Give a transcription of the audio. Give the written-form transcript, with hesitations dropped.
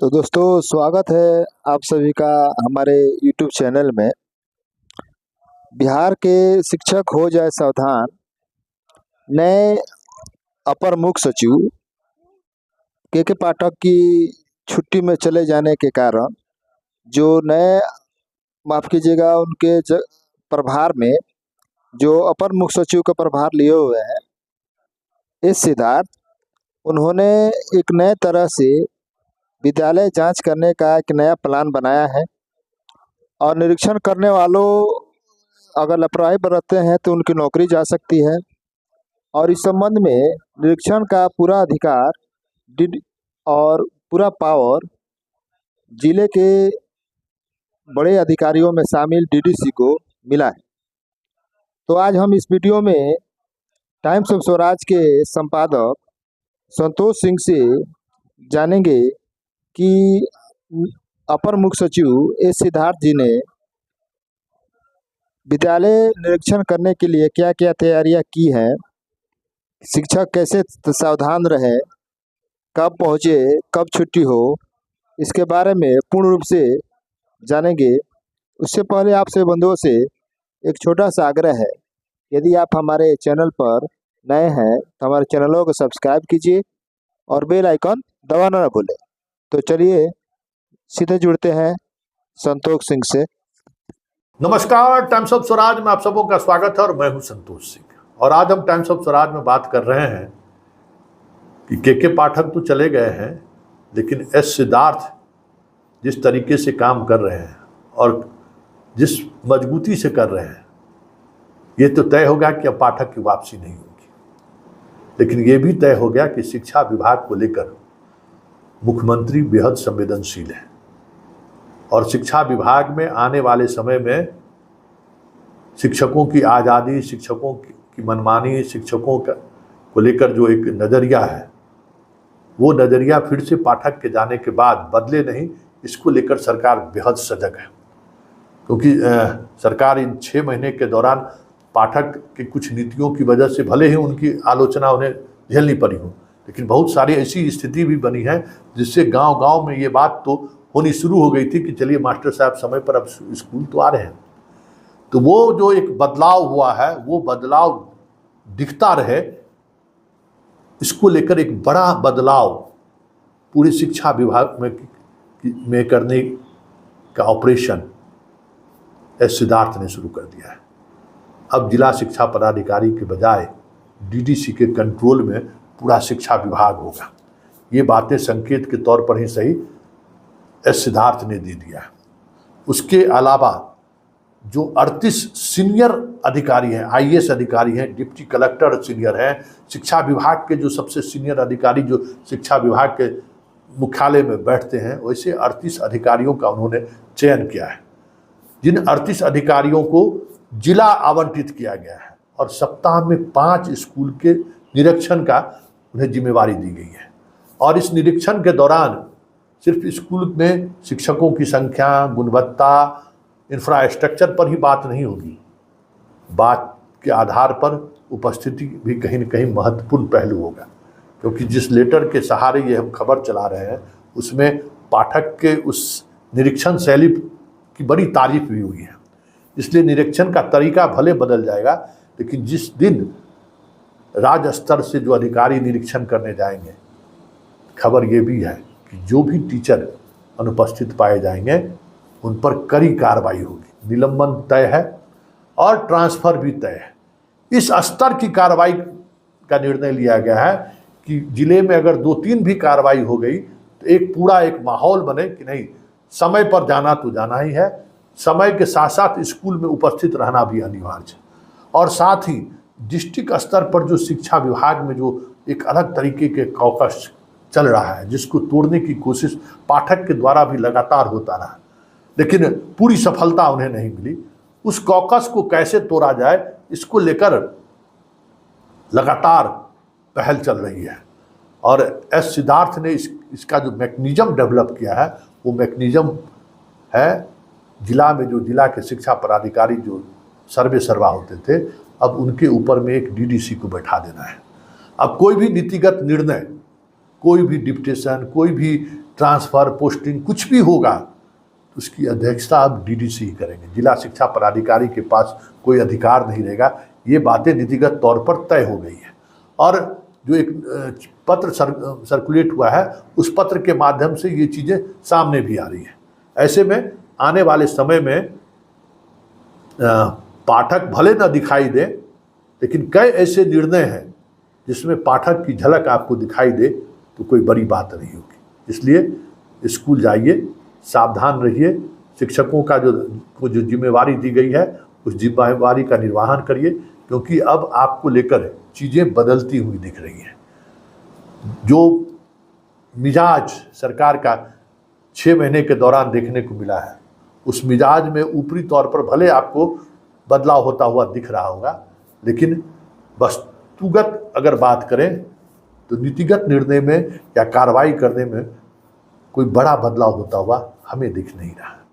तो दोस्तों स्वागत है आप सभी का हमारे YouTube चैनल में। बिहार के शिक्षक हो जाए सावधान, नए अपर मुख्य सचिव के पाठक की छुट्टी में चले जाने के कारण जो नए माफ़ कीजिएगा उनके प्रभार में जो अपर मुख्य सचिव का प्रभार लिए हुए हैं एस सिद्धार्थ, उन्होंने एक नए तरह से विद्यालय जांच करने का एक नया प्लान बनाया है और निरीक्षण करने वालों अगर लापरवाही बरतते हैं तो उनकी नौकरी जा सकती है। और इस संबंध में निरीक्षण का पूरा अधिकार और पूरा पावर जिले के बड़े अधिकारियों में शामिल डीडीसी को मिला है। तो आज हम इस वीडियो में टाइम्स ऑफ स्वराज के संपादक संतोष सिंह से जानेंगे कि अपर मुख्य सचिव एस सिद्धार्थ जी ने विद्यालय निरीक्षण करने के लिए क्या क्या तैयारियां की हैं, शिक्षक कैसे सावधान रहे, कब पहुंचे, कब छुट्टी हो, इसके बारे में पूर्ण रूप से जानेंगे। उससे पहले आपसे बंधुओं से एक छोटा सा आग्रह है, यदि आप हमारे चैनल पर नए हैं तो हमारे चैनलों को सब्सक्राइब कीजिए और बेल आइकन दबाना ना भूलें। तो चलिए सीधे जुड़ते हैं संतोष सिंह से। नमस्कार, टाइम्स ऑफ स्वराज में आप सबों का स्वागत है और मैं हूं संतोष सिंह। और आज हम टाइम्स ऑफ स्वराज में बात कर रहे हैं कि के पाठक तो चले गए हैं, लेकिन एस सिद्धार्थ जिस तरीके से काम कर रहे हैं और जिस मजबूती से कर रहे हैं, ये तो तय हो गया कि अब पाठक की वापसी नहीं होगी। लेकिन ये भी तय हो गया कि शिक्षा विभाग को लेकर मुख्यमंत्री बेहद संवेदनशील है और शिक्षा विभाग में आने वाले समय में शिक्षकों की आज़ादी, शिक्षकों की मनमानी, शिक्षकों को लेकर जो एक नज़रिया है, वो नज़रिया फिर से पाठक के जाने के बाद बदले नहीं, इसको लेकर सरकार बेहद सजग है। क्योंकि सरकार इन 6 महीने के दौरान पाठक की कुछ नीतियों की वजह से भले ही उनकी आलोचना उन्हें झेलनी पड़ी हो, लेकिन बहुत सारी ऐसी स्थिति भी बनी है जिससे गांव-गांव में ये बात तो होनी शुरू हो गई थी कि चलिए मास्टर साहब समय पर अब स्कूल तो आ रहे हैं। तो वो जो एक बदलाव हुआ है, वो बदलाव दिखता रहे, इसको लेकर एक बड़ा बदलाव पूरे शिक्षा विभाग में करने का ऑपरेशन एस सिद्धार्थ ने शुरू कर दिया है। अब जिला शिक्षा पदाधिकारी के बजाय डीडीसी के कंट्रोल में पूरा शिक्षा विभाग होगा। ये बातें संकेत के तौर पर ही सही एस सिद्धार्थ ने दे दिया है। उसके अलावा जो 38 सीनियर अधिकारी हैं, आईएएस अधिकारी हैं, डिप्टी कलेक्टर सीनियर हैं, शिक्षा विभाग के जो सबसे सीनियर अधिकारी जो शिक्षा विभाग के मुख्यालय में बैठते हैं, वैसे 38 अधिकारियों का उन्होंने चयन किया है, जिन 38 अधिकारियों को जिला आवंटित किया गया है और सप्ताह में 5 स्कूल के निरीक्षण का उन्हें जिम्मेवारी दी गई है। और इस निरीक्षण के दौरान सिर्फ स्कूल में शिक्षकों की संख्या, गुणवत्ता, इंफ्रास्ट्रक्चर पर ही बात नहीं होगी, बात के आधार पर उपस्थिति भी कहीं न कहीं महत्वपूर्ण पहलू होगा। क्योंकि जिस लेटर के सहारे ये हम खबर चला रहे हैं, उसमें पाठक के उस निरीक्षण शैली की बड़ी तारीफ भी हुई है। इसलिए निरीक्षण का तरीका भले बदल जाएगा, लेकिन जिस दिन राज्य स्तर से जो अधिकारी निरीक्षण करने जाएंगे, खबर ये भी है कि जो भी टीचर अनुपस्थित पाए जाएंगे उन पर कड़ी कार्रवाई होगी। निलंबन तय है और ट्रांसफ़र भी तय है। इस स्तर की कार्रवाई का निर्णय लिया गया है कि जिले में अगर 2-3 भी कार्रवाई हो गई तो एक पूरा एक माहौल बने कि नहीं, समय पर जाना तो जाना ही है, समय के साथ साथ स्कूल में उपस्थित रहना भी अनिवार्य है। और साथ ही डिस्ट्रिक्ट स्तर पर जो शिक्षा विभाग में जो एक अलग तरीके के कॉकस चल रहा है, जिसको तोड़ने की कोशिश पाठक के द्वारा भी लगातार होता रहा, लेकिन पूरी सफलता उन्हें नहीं मिली। उस कॉकस को कैसे तोड़ा जाए, इसको लेकर लगातार पहल चल रही है। और एस सिद्धार्थ ने इसका जो मैकेनिज्म डेवलप किया है, वो मैकेनिज्म है जिला में जो जिला के शिक्षा पदाधिकारी जो सर्वे सर्वा होते थे, अब उनके ऊपर में एक डीडीसी को बैठा देना है। अब कोई भी नीतिगत निर्णय, कोई भी डिप्टेशन, कोई भी ट्रांसफ़र, पोस्टिंग कुछ भी होगा तो उसकी अध्यक्षता अब डीडीसी ही करेंगे। जिला शिक्षा पदाधिकारी के पास कोई अधिकार नहीं रहेगा। ये बातें नीतिगत तौर पर तय हो गई है। और जो एक पत्र सर्कुलेट हुआ है, उस पत्र के माध्यम से ये चीज़ें सामने भी आ रही हैं। ऐसे में आने वाले समय में पाठक भले न दिखाई दे, लेकिन कई ऐसे निर्णय हैं जिसमें पाठक की झलक आपको दिखाई दे तो कोई बड़ी बात नहीं होगी। इसलिए स्कूल जाइए, सावधान रहिए, शिक्षकों का जो जिम्मेवारी दी गई है उस जिम्मेवारी का निर्वहन करिए, क्योंकि अब आपको लेकर चीज़ें बदलती हुई दिख रही हैं। जो मिजाज सरकार का 6 महीने के दौरान देखने को मिला है, उस मिजाज में ऊपरी तौर पर भले आपको बदलाव होता हुआ दिख रहा होगा, लेकिन वस्तुगत अगर बात करें तो नीतिगत निर्णय में या कार्रवाई करने में कोई बड़ा बदलाव होता हुआ हमें दिख नहीं रहा।